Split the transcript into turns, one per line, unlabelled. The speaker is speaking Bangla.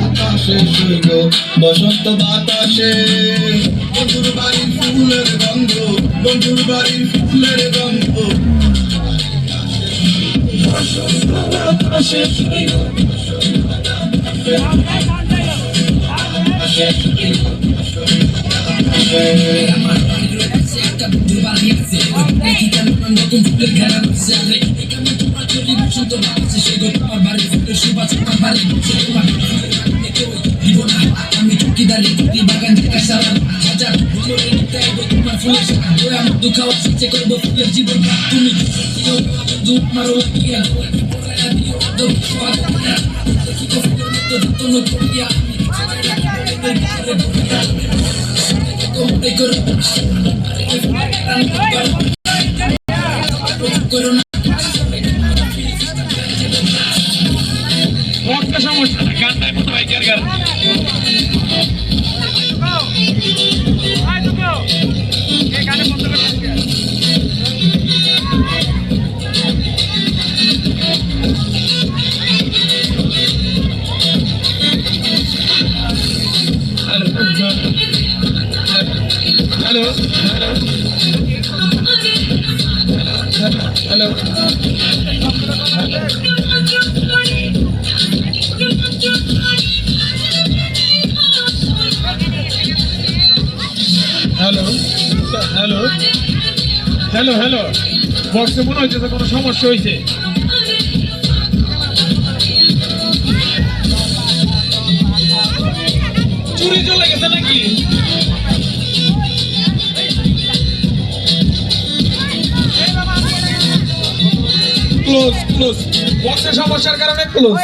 আকাশে সূর্য বসন্ত বাতাসে বন্ধুর বাড়ির ফুলের গন্ধ বন্ধুর বাড়ির ফুলের গন্ধ আকাশে সূর্য আমি চুকিদারি কুকি বাগান থেকে সারা হাজার তোমার ফুলের আমি খাওয়া শিখছে করবো ফুলের জীবন তুমি দুধ মারো সমস্যা গানটাই মতো বাইকের গান hello hello hello hello hello hello বক্সে মনে হচ্ছে কোনো সমস্যা হয়েছে চুরি চলে গেছে নাকি ক্লোজ ক্লোজ বক্সের সমস্যার কারণে ক্লোজ